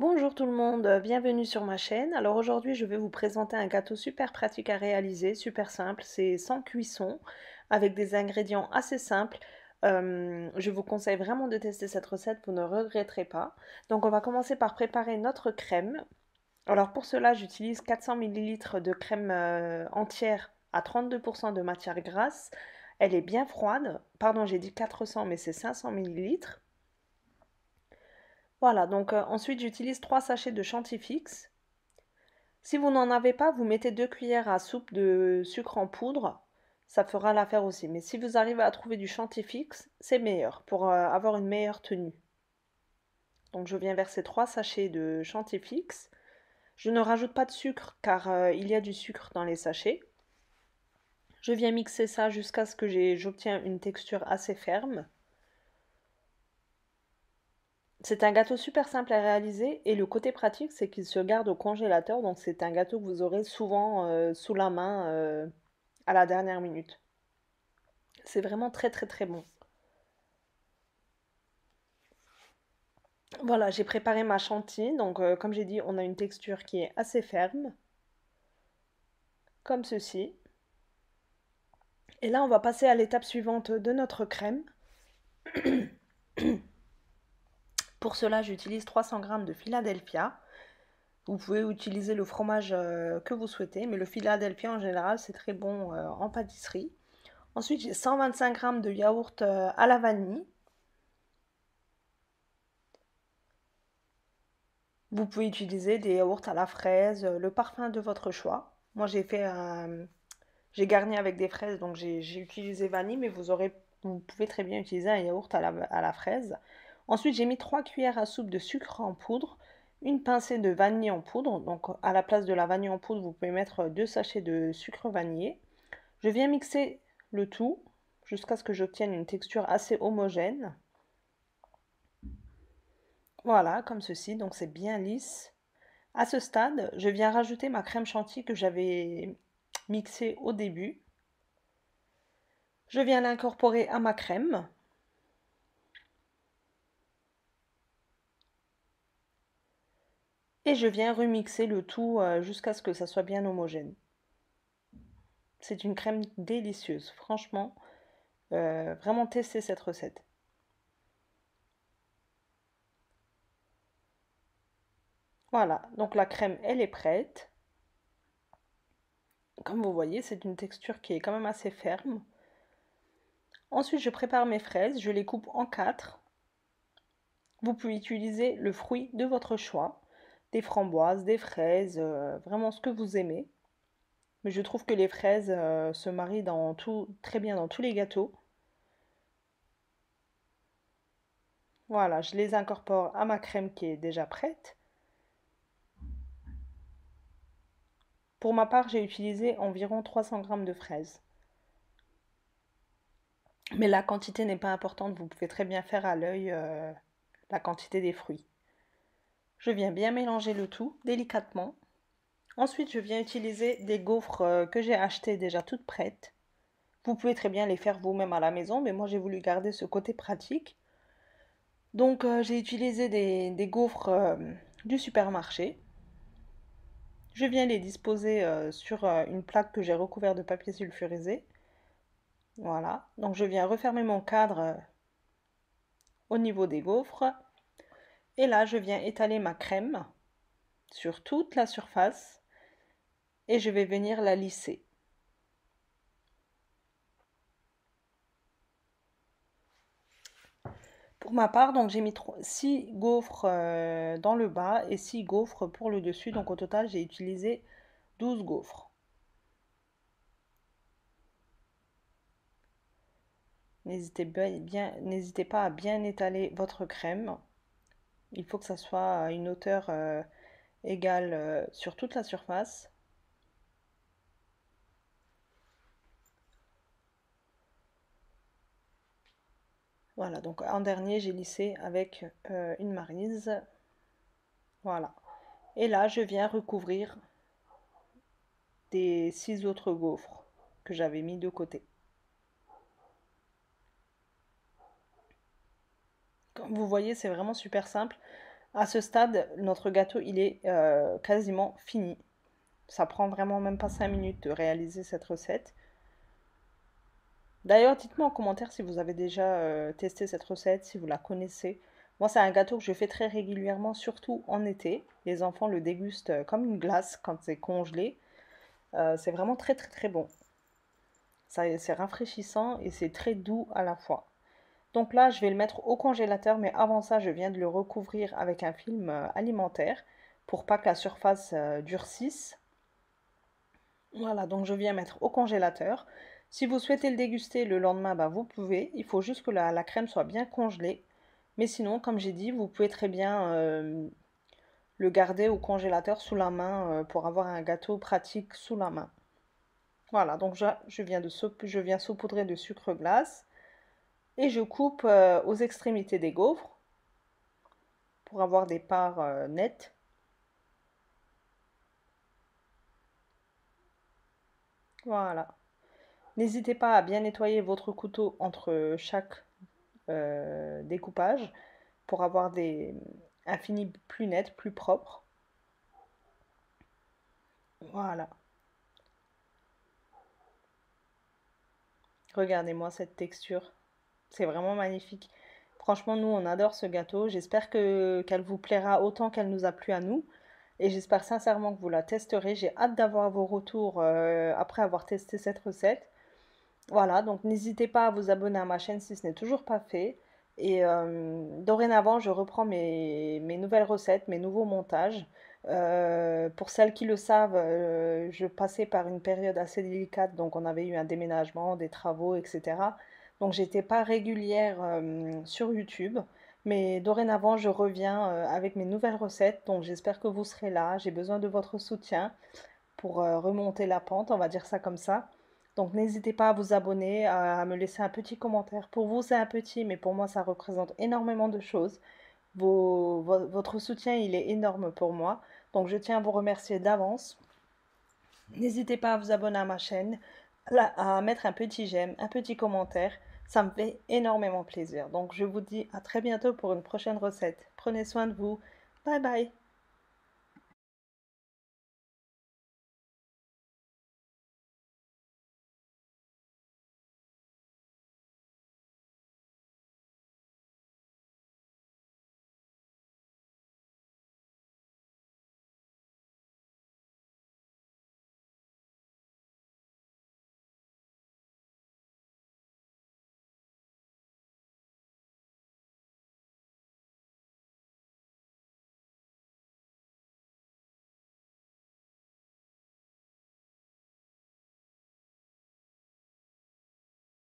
Bonjour tout le monde, bienvenue sur ma chaîne. Alors aujourd'hui, je vais vous présenter un gâteau super pratique à réaliser, super simple, c'est sans cuisson, avec des ingrédients assez simples. Je vous conseille vraiment de tester cette recette, vous ne regretterez pas. Donc on va commencer par préparer notre crème. Alors pour cela, j'utilise 400 millilitres de crème entière à 32% de matière grasse. Elle est bien froide. Pardon, j'ai dit 400, mais c'est 500 millilitres. Voilà, donc ensuite j'utilise 3 sachets de chantilly. Si vous n'en avez pas, vous mettez 2 cuillères à soupe de sucre en poudre, ça fera l'affaire aussi. Mais si vous arrivez à trouver du chantilly, c'est meilleur pour avoir une meilleure tenue. Donc je viens verser 3 sachets de chantilly. Je ne rajoute pas de sucre car il y a du sucre dans les sachets. Je viens mixer ça jusqu'à ce que j'obtiens une texture assez ferme. C'est un gâteau super simple à réaliser et le côté pratique, c'est qu'il se garde au congélateur. Donc c'est un gâteau que vous aurez souvent sous la main à la dernière minute. C'est vraiment très très très bon. Voilà, j'ai préparé ma chantilly. Donc comme j'ai dit, on a une texture qui est assez ferme, comme ceci. Et là, on va passer à l'étape suivante de notre crème. Pour cela, j'utilise 300 g de Philadelphia. Vous pouvez utiliser le fromage que vous souhaitez, mais le Philadelphia en général, c'est très bon en pâtisserie. Ensuite, j'ai 125 g de yaourt à la vanille. Vous pouvez utiliser des yaourts à la fraise, le parfum de votre choix. Moi, j'ai garni avec des fraises, donc j'ai utilisé vanille, mais vous pouvez très bien utiliser un yaourt à la fraise. Ensuite, j'ai mis 3 cuillères à soupe de sucre en poudre, une pincée de vanille en poudre. Donc, à la place de la vanille en poudre, vous pouvez mettre 2 sachets de sucre vanillé. Je viens mixer le tout jusqu'à ce que j'obtienne une texture assez homogène. Voilà, comme ceci, donc c'est bien lisse. À ce stade, je viens rajouter ma crème chantilly que j'avais mixée au début. Je viens l'incorporer à ma crème. Et je viens remixer le tout jusqu'à ce que ça soit bien homogène. C'est une crème délicieuse, franchement, vraiment testez cette recette. Voilà, donc la crème, elle est prête. Comme vous voyez, c'est une texture qui est quand même assez ferme. Ensuite, je prépare mes fraises, je les coupe en 4. Vous pouvez utiliser le fruit de votre choix, des framboises, des fraises, vraiment ce que vous aimez. Mais je trouve que les fraises se marient très bien dans tous les gâteaux. Voilà, je les incorpore à ma crème qui est déjà prête. Pour ma part, j'ai utilisé environ 300 g de fraises. Mais la quantité n'est pas importante, vous pouvez très bien faire à l'œil la quantité des fruits. Je viens bien mélanger le tout délicatement. Ensuite, je viens utiliser des gaufres que j'ai achetées déjà toutes prêtes. Vous pouvez très bien les faire vous-même à la maison, mais moi j'ai voulu garder ce côté pratique. Donc j'ai utilisé des gaufres du supermarché. Je viens les disposer sur une plaque que j'ai recouverte de papier sulfurisé. Voilà, donc je viens refermer mon cadre au niveau des gaufres. Et là, je viens étaler ma crème sur toute la surface et je vais venir la lisser. Pour ma part, donc j'ai mis 6 gaufres dans le bas et 6 gaufres pour le dessus. Donc au total, j'ai utilisé 12 gaufres. N'hésitez pas à bien étaler votre crème. Il faut que ça soit à une hauteur égale sur toute la surface. Voilà, donc en dernier, j'ai lissé avec une maryse. Voilà. Et là, je viens recouvrir des 6 autres gaufres que j'avais mis de côté. Comme vous voyez, c'est vraiment super simple. À ce stade, notre gâteau, il est quasiment fini. Ça prend vraiment même pas 5 minutes de réaliser cette recette. D'ailleurs, dites-moi en commentaire si vous avez déjà testé cette recette, si vous la connaissez. Moi, c'est un gâteau que je fais très régulièrement, surtout en été. Les enfants le dégustent comme une glace quand c'est congelé. C'est vraiment très très très bon. Ça, c'est rafraîchissant et c'est très doux à la fois. Donc là, je vais le mettre au congélateur, mais avant ça, je viens de le recouvrir avec un film alimentaire pour pas que la surface durcisse. Voilà, donc je viens mettre au congélateur. Si vous souhaitez le déguster le lendemain, bah, vous pouvez. Il faut juste que la crème soit bien congelée. Mais sinon, comme j'ai dit, vous pouvez très bien le garder au congélateur sous la main pour avoir un gâteau pratique sous la main. Voilà, donc je viens saupoudrer de sucre glace et je coupe aux extrémités des gaufres pour avoir des parts nettes. Voilà. N'hésitez pas à bien nettoyer votre couteau entre chaque découpage pour avoir un fini plus net, plus propre. Voilà. Regardez-moi cette texture. C'est vraiment magnifique. Franchement, nous, on adore ce gâteau. J'espère qu'elle vous plaira autant qu'elle nous a plu à nous. Et j'espère sincèrement que vous la testerez. J'ai hâte d'avoir vos retours après avoir testé cette recette. Voilà, donc n'hésitez pas à vous abonner à ma chaîne si ce n'est toujours pas fait. Et dorénavant, je reprends mes nouvelles recettes, mes nouveaux montages. Pour celles qui le savent, je passais par une période assez délicate, donc on avait eu un déménagement, des travaux, etc. Donc j'étais pas régulière sur YouTube, mais dorénavant, je reviens avec mes nouvelles recettes. Donc j'espère que vous serez là. J'ai besoin de votre soutien pour remonter la pente, on va dire ça comme ça. Donc n'hésitez pas à vous abonner, à me laisser un petit commentaire. Pour vous, c'est un petit, mais pour moi, ça représente énormément de choses. Votre soutien, il est énorme pour moi. Donc je tiens à vous remercier d'avance. N'hésitez pas à vous abonner à ma chaîne, à mettre un petit j'aime, un petit commentaire. Ça me fait énormément plaisir. Donc je vous dis à très bientôt pour une prochaine recette. Prenez soin de vous. Bye bye.